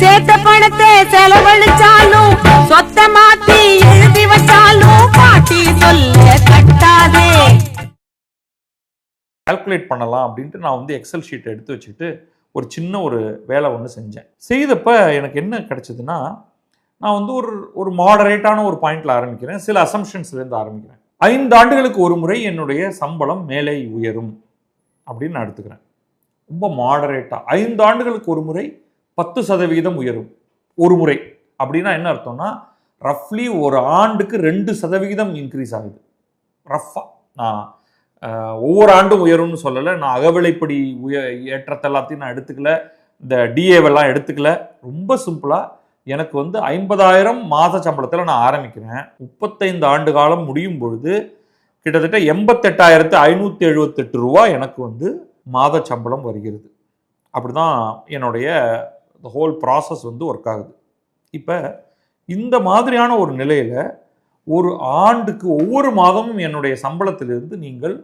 சேர்த்த பணத்தை செலவழிச்சாலும் சொத்த மாத்தி எழுதி வச்சாலும் பாட்டி சொல்ல கட்டாதே. கால்குலேட் பண்ணலாம் அப்படின்ட்டு நான் வந்து எக்ஸல் ஷீட்டை எடுத்து வச்சுக்கிட்டு ஒரு சின்ன ஒரு வேலை ஒன்று செஞ்சேன். செய்தப்ப எனக்கு என்ன கிடைச்சதுன்னா, நான் வந்து ஒரு மாடரேட்டான ஒரு பாயிண்ட்ல ஆரம்பிக்கிறேன். சில அசம்ஷன்ஸ்லேருந்து ஆரம்பிக்கிறேன். 5 ஆண்டுகளுக்கு ஒரு முறை என்னுடைய சம்பளம் மேலே உயரும் அப்படின்னு நான் எடுத்துக்கிறேன். ரொம்ப மாடரேட்டா 5 ஆண்டுகளுக்கு ஒரு முறை 10% உயரும் ஒரு முறை அப்படின்னா என்ன அர்த்தம்னா, ரஃப்லி ஒரு ஆண்டுக்கு 2% இன்க்ரீஸ் ஆகுது. ரஃபா நான் ஒவ்வொரு ஆண்டும் உயரும்னு சொல்லலை. நான் அகவிலைப்படி ஏற்றத்தை எல்லாத்தையும் நான் எடுத்துக்கல, இந்த டிஏவெல்லாம் எடுத்துக்கல. ரொம்ப சிம்பிளாக எனக்கு வந்து 50,000 மாத சம்பளத்தில் நான் ஆரம்பிக்கிறேன். 35 ஆண்டு காலம் முடியும் பொழுது கிட்டத்தட்ட 88,578 ரூபா எனக்கு வந்து மாத சம்பளம் வருகிறது. அப்படி தான் என்னுடைய ஹோல் ப்ராசஸ் வந்து ஒர்க் ஆகுது. இப்போ இந்த மாதிரியான ஒரு நிலையில் ஒரு ஆண்டுக்கு ஒவ்வொரு மாதமும் என்னுடைய சம்பளத்திலிருந்து நீங்கள்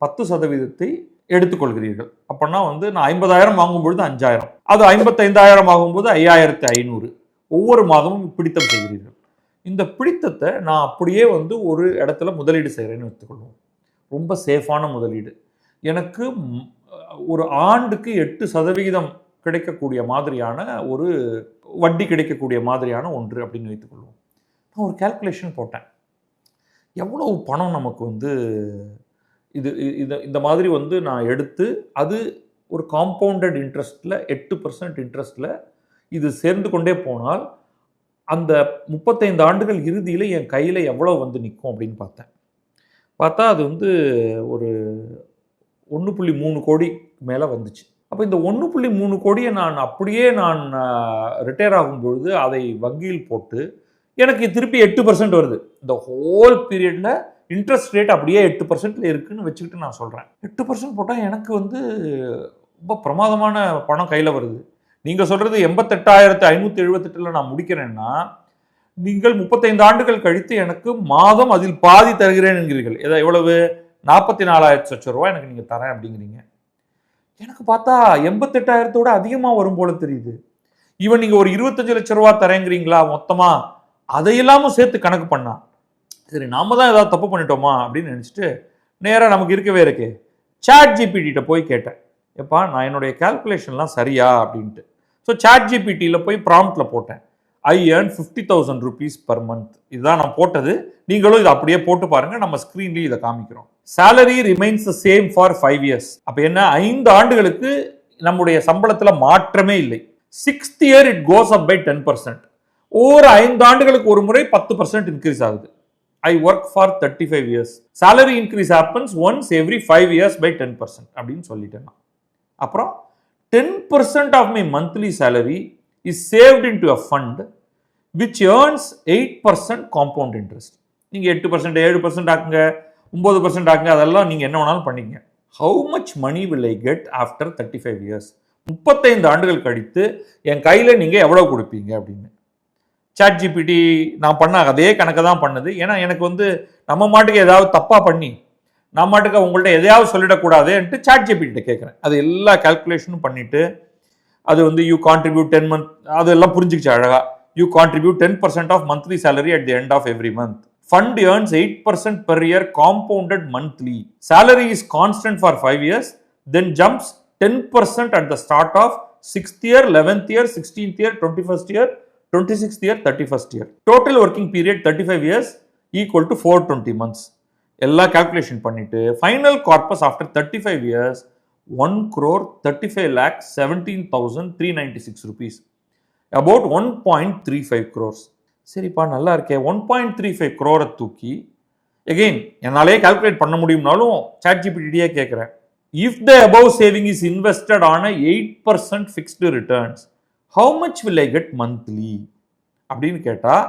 10% எடுத்துக்கொள்கிறீர்கள். அப்படின்னா வந்து நான் 50,000 வாங்கும்பொழுது 5,000, அது 55,000 ஆகும்போது 5,500 ஒவ்வொரு மாதமும் பிடித்தம் செய்கிறீர்கள். இந்த பிடித்தத்தை நான் அப்படியே வந்து ஒரு இடத்துல முதலீடு செய்கிறேன்னு எடுத்துக்கொள்வோம். ரொம்ப சேஃபான முதலீடு. எனக்கு ஒரு ஆண்டுக்கு 8% கிடைக்கக்கூடிய மாதிரியான ஒரு வட்டி கிடைக்கக்கூடிய மாதிரியான ஒன்று அப்படின்னு வைத்துக்கொள்வோம். நான் ஒரு கால்குலேஷன் போட்டேன். எவ்வளவு பணம் நமக்கு வந்து இந்த மாதிரி வந்து நான் எடுத்து அது ஒரு காம்பவுண்டட் இன்ட்ரெஸ்ட்டில் 8% இன்ட்ரெஸ்ட்டில் இது சேர்ந்து கொண்டே போனால் அந்த 35 ஆண்டுகள் இறுதியில் என் கையில் எவ்வளோ வந்து நிற்கும் அப்படின்னு பார்த்தா அது வந்து ஒரு 1.3 கோடி மேலே வந்துச்சு. அப்போ இந்த 1.3 கோடியை நான் அப்படியே ரிட்டையர் ஆகும்பொழுது அதை வங்கியில் போட்டு எனக்கு திருப்பி 8% வருது. இந்த ஹோல் பீரியடில் இன்ட்ரெஸ்ட் ரேட் அப்படியே 8% இருக்குன்னு வச்சுக்கிட்டு நான் சொல்கிறேன். 8% போட்டால் எனக்கு வந்து ரொம்ப பிரமாதமான பணம் கையில் வருது. நீங்கள் சொல்கிறது 88,578 நான் முடிக்கிறேன்னா, நீங்கள் 35 ஆண்டுகள் கழித்து எனக்கு மாதம் அதில் பாதி தருகிறேன் என்கிறீர்கள். எவ்வளவு? 44,00,000 லட்சம் ரூபா எனக்கு நீங்கள் தரேன் அப்படிங்கிறீங்க. எனக்கு பார்த்தா 88,000 அதிகமாக வரும் போல தெரியுது. ஈவன் நீங்கள் ஒரு 25 லட்சம் ரூபா தரேங்கிறீங்களா மொத்தமாக, அதையெல்லாமும் சேர்த்து கணக்கு பண்ணா சரி நாம தான் ஏதாவது தப்பு பண்ணிட்டோமா அப்படின்னு நினச்சிட்டு நேராக நமக்கு இருக்கவே இருக்கு சாட் ஜிபிடிட்ட போய் கேட்டேன். எப்பா நான் என்னுடைய கால்குலேஷன்லாம் சரியா அப்படின்ட்டு. ஸோ சாட் ஜிபிடியில் போய் ப்ராம்ப்டில் போட்டேன், ஐ ஏர்ன் 50,000 rupees per month. இதுதான் நான் போட்டது. நீங்களும் இதை அப்படியே போட்டு பாருங்கள், நம்ம ஸ்க்ரீன்லேயும் இதை காமிக்கிறோம். salary remains the same for 5 years. அப்போ என்ன, 5 ஆண்டுகளுக்கு நம்முடைய சம்பளத்தில் மாற்றமே இல்லை. 6th year it goes up by 10%. ஒவ்வொரு 5 ஆண்டுகளுக்கு ஒரு முறை 10% இன்க்ரீஸ் ஆகுது. I work for 35 years. Salary increase happens once every 5 years by 10% அப்படின்னு சொல்லிட்டேன். அப்புறம் 10% of my monthly salary is saved into a fund which earns 8% compound interest. நீங்கள் 8%, 7% ஆக்குங்க, 9% ஆக்குங்க, அதெல்லாம் நீங்கள் என்ன வேணாலும் பண்ணிக்கங்க. How much money will I get after 35 years? 35 ஆண்டுகள் கழித்து என் கையில் நீங்கள் எவ்வளோ கொடுப்பீங்க அப்படின்னு. சாட் ஜிபிடி நான் பண்ண அதே கணக்கு தான் பண்ணுது. ஏன்னா எனக்கு வந்து நம்ம மாட்டுக்கு ஏதாவது தப்பாக பண்ணி நான் மாட்டுக்கு உங்கள்கிட்ட எதையாவது சொல்லிடக்கூடாதுன்ட்டு சாட் ஜிபிடிட்ட கேட்குறேன். அது எல்லா கால்குலேஷனும் பண்ணிவிட்டு அது வந்து யூ கான்ட்ரிபியூட் 10 month அதெல்லாம் புரிஞ்சுக்கிச்சு அழகாக. You contribute 10% of monthly salary at the end of every month. Fund earns 8% per year compounded monthly. Salary is constant for 5 years, then jumps 10% at the start of 6th year, 11th year, 16th year, 21st year, 26th year, 31st year. Total working period 35 years equal to 420 months. எல்லா calculation பண்ணிட்டு final corpus after 35 years 1,35,17,396 rupees, about 1.35 crores. சரிப்பா நல்லா இருக்கே, 1.35 crore தூக்கி again என்னாலே calculate பண்ண முடியும்னாலும் chat ஜிபிடியே கேட்குறேன். If the above saving is invested on 8% fixed returns, how much will I get monthly அப்படின்னு கேட்டால்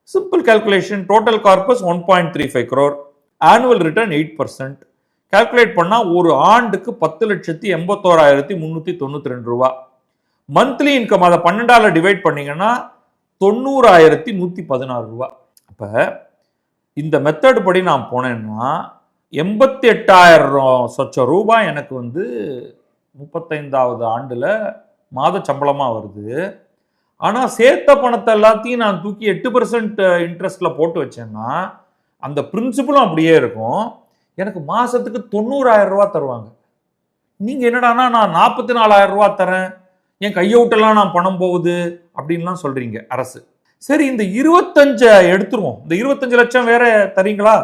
simple calculation. Total corpus 1.35 crore, annual return 8%. Calculate பண்ணால் ஒரு ஆண்டுக்கு 10,81,392 ரூபா. மந்த்லி இன்கம் அதை 12ஆல் டிவைட் பண்ணிங்கன்னா 90,116 ரூபா. அப்போ இந்த மெத்தட் படி நான் போனேன்னா 88,000 ரூபாய் எனக்கு வந்து 35வது ஆண்டில் மாத சம்பளமாக வருது. ஆனா சேர்த்த பணத்தை எல்லாத்தையும் நான் தூக்கி 8% இன்ட்ரெஸ்ட்ல போட்டு வச்சேன்னா அந்த பிரின்சிபலும் அப்படியே இருக்கும். எனக்கு மாசத்துக்கு 90,000 ரூபாய் தருவாங்க. நீங்க என்னடானா நான் 44,000 ரூபாய் தரேன், என் கையை விட்டெல்லாம் நான் பணம் போகுது அப்படின்லாம் சொல்றீங்க அரசு. சரி, இந்த 25 எடுத்துருவோம். இந்த 25 லட்சம் வேற தரீங்களா?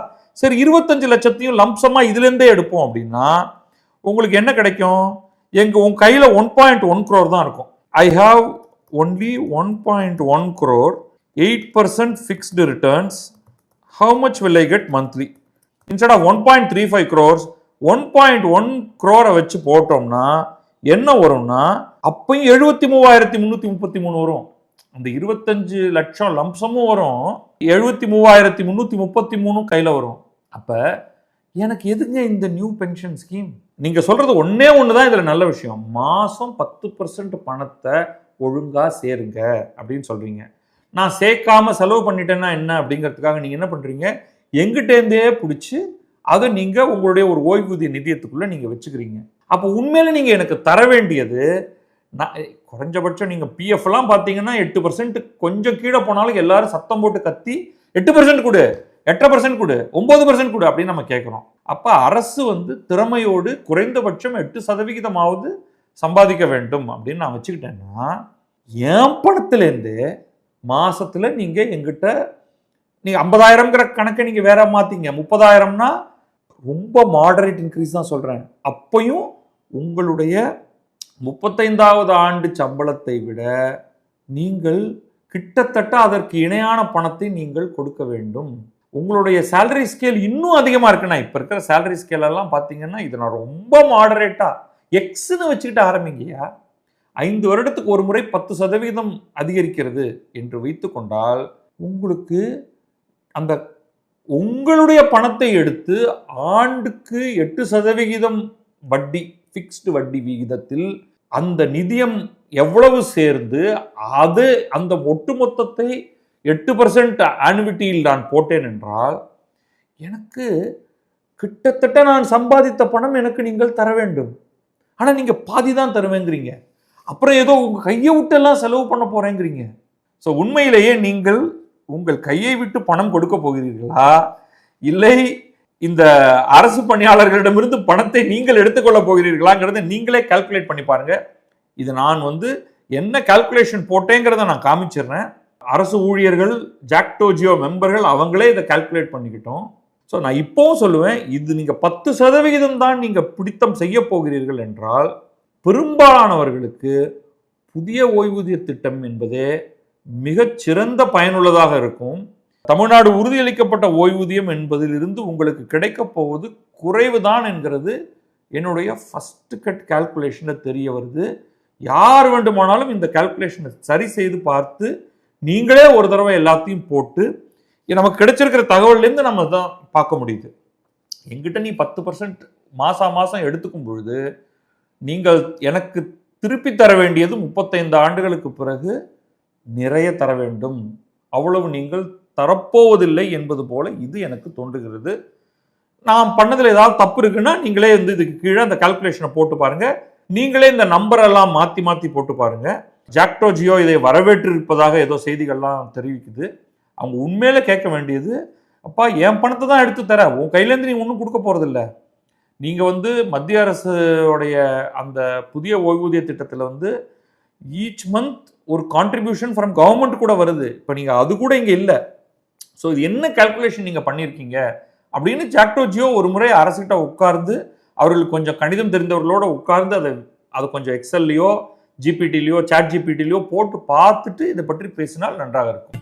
சரி, 25 லட்சத்தையும் லம்சமா இதுல இருந்தே எடுப்போம் அப்படின்னா உங்களுக்கு என்ன கிடைக்கும்? உங்க கையில 1.1 crore தான் இருக்கும். I have only 1.1 crore, 8% fixed returns. How much will I get monthly? Instead of 1.35 crores, 1.1 crore வச்சு போட்டோம்னா என்ன வரும்னா அப்பயும் 73,333 வரும். அந்த 25 லட்சம் லம்சமும் வரும், 73,333 கையில வரும். அப்ப எனக்கு எதுங்க இந்த நியூ பென்ஷன் ஸ்கீம்? நீங்க சொல்றது ஒன்னே ஒண்ணுதான் இதுல நல்ல விஷயம். மாசம் 10% பணத்தை ஒழுங்கா சேருங்க அப்படின்னு சொல்றீங்க. நான் சேர்க்காம செலவு பண்ணிட்டேன்னா என்ன அப்படிங்கிறதுக்காக நீங்க என்ன பண்றீங்க? எங்கிட்டேருந்தே பிடிச்சி அதை நீங்க உங்களுடைய ஒரு ஓய்வூதிய நிதியத்துக்குள்ள நீங்க வச்சுக்கிறீங்க. அப்போ உண்மையில நீங்க எனக்கு தர வேண்டியது, குறைஞ்சபட்சம் நீங்க பிஎஃப் எல்லாம் பாத்தீங்கன்னா 8% கொஞ்சம் கீழே போனாலும் எல்லாரும் சத்தம் போட்டு கத்தி 8% கொடு, 8% கொடு, 9% கொடு அப்படின்னு நம்ம கேட்கிறோம். அப்ப அரசு திறமையோடு குறைந்தபட்சம் 8% சம்பாதிக்க வேண்டும் அப்படின்னு நான் வச்சுக்கிட்டேன்னா என் பணத்திலேருந்து மாசத்துல நீங்க எங்கிட்ட நீங்க 50,000ங்கிற கணக்கை நீங்க வேற மாத்தீங்க, 30,000னா ரொம்ப மாடரேட் இன்க்ரீஸ் தான் சொல்றேன். அப்பையும் உங்களுடைய 35வது ஆண்டு சம்பளத்தை விட நீங்கள் கிட்டத்தட்ட அதற்கு இணையான பணத்தை நீங்கள் கொடுக்க வேண்டும். உங்களுடைய சேலரி ஸ்கேல் இன்னும் அதிகமா இருக்குன்னா, இப்ப இருக்கிற சேலரி ஸ்கேல் எல்லாம் பாத்தீங்கன்னா இது நான் ரொம்ப மாடரேட்டா எக்ஸ்ன்னு வச்சுக்கிட்டு ஆரம்பிங்கயா. 5 வருடத்துக்கு ஒரு முறை 10% அதிகரிக்கிறது என்று வைத்துக் கொண்டால் உங்களுக்கு அந்த உங்களுடைய பணத்தை எடுத்து ஆண்டுக்கு 8% வட்டி, பிக்ஸ்டு வட்டி விகிதத்தில் அந்த நிதியம் எவ்வளவு சேர்ந்து அது அந்த ஒட்டுமொத்தத்தை 8% ஆனுவிட்டியில் நான் போட்டேன் என்றால் எனக்கு கிட்டத்தட்ட நான் சம்பாதித்த பணம் எனக்கு நீங்கள் தர வேண்டும். ஆனா நீங்க பாதி தான் தருவேங்கிறீங்க, அப்புறம் ஏதோ உங்க கையை விட்டு எல்லாம் செலவு பண்ண போறேங்கிறீங்க. ஸோ உண்மையிலேயே நீங்கள் உங்கள் கையை விட்டு பணம் கொடுக்க போகிறீர்களா, இல்லை இந்த அரசு பணியாளர்களிடமிருந்து பணத்தை நீங்கள் எடுத்துக்கொள்ள போகிறீர்களாங்கிறத நீங்களே கால்குலேட் பண்ணி பாருங்க. இது நான் என்ன கால்குலேஷன் போட்டேங்கிறத நான் காமிச்சிடுறேன். அரசு ஊழியர்கள், ஜாக்டோ ஜியோ மெம்பர்கள் அவங்களே இதை கால்குலேட் பண்ணிக்கிட்டோம். ஸோ நான் இப்போவும் சொல்லுவேன், இது நீங்க 10% தான் நீங்க பிடித்தம் செய்ய போகிறீர்கள் என்றால் பெரும்பாலானவர்களுக்கு புதிய ஓய்வூதிய திட்டம் என்பதே மிகச்சிறந்த பயனுள்ளதாக இருக்கும். தமிழ்நாடு உறுதியளிக்கப்பட்ட ஓய்வூதியம் என்பதிலிருந்து உங்களுக்கு கிடைக்க போவது குறைவுதான் என்கிறது என்னுடைய ஃபர்ஸ்ட் கட் கால்குலேஷன்ல தெரிய வருது. யார் வேண்டுமானாலும் இந்த கால்குலேஷனை சரி செய்து பார்த்து நீங்களே ஒரு தடவை எல்லாத்தையும் போட்டு நமக்கு கிடைச்சிருக்கிற தகவல்லேருந்து நம்ம தான் பார்க்க முடியுது. எங்கிட்ட நீ 10% மாசம் எடுத்துக்கும் பொழுது நீங்கள் எனக்கு திருப்பி தர வேண்டியது 35 ஆண்டுகளுக்கு பிறகு நிறைய தர வேண்டும். அவ்வளவு நீங்கள் தரப்போவதில்லை என்பது போல இது எனக்கு தோன்றுகிறது. நான் பண்ணதில் ஏதாவது தப்பு இருக்குன்னா நீங்களே இதுக்கு கீழே அந்த கால்குலேஷனை போட்டு பாருங்க. நீங்களே இந்த நம்பர் எல்லாம் மாத்தி போட்டு பாருங்க. ஜாக்டோ ஜியோ இதை வரவேற்று இருப்பதாக ஏதோ செய்திகள்லாம் தெரிவிக்குது. அவங்க உண்மையில கேட்க வேண்டியது, அப்பா என் பணத்தை தான் எடுத்து தர, உன் கையிலேருந்து நீ ஒன்றும் கொடுக்க போறதில்ல. நீங்க மத்திய அரசுடைய அந்த புதிய ஓய்வூதிய திட்டத்தில் ஈச் மந்த் ஒரு கான்ட்ரிபியூஷன் ஃப்ரம் கவர்மெண்ட் கூட வருது. இப்போ நீங்க அது கூட இங்க இல்லை. ஸோ இது என்ன கால்குலேஷன் நீங்க பண்ணியிருக்கீங்க அப்படின்னு ஜாக்டோ ஜியோ ஒரு முறை அரசுகிட்ட உட்கார்ந்து அவர்களுக்கு கொஞ்சம் கணிதம் தெரிந்தவர்களோட உட்கார்ந்து அதை கொஞ்சம் எக்ஸல்லையோ ஜிபிடிலையோ சாட் ஜிபிடிலையோ போட்டு பார்த்துட்டு இதை பற்றி பேசினால் நன்றாக இருக்கும்.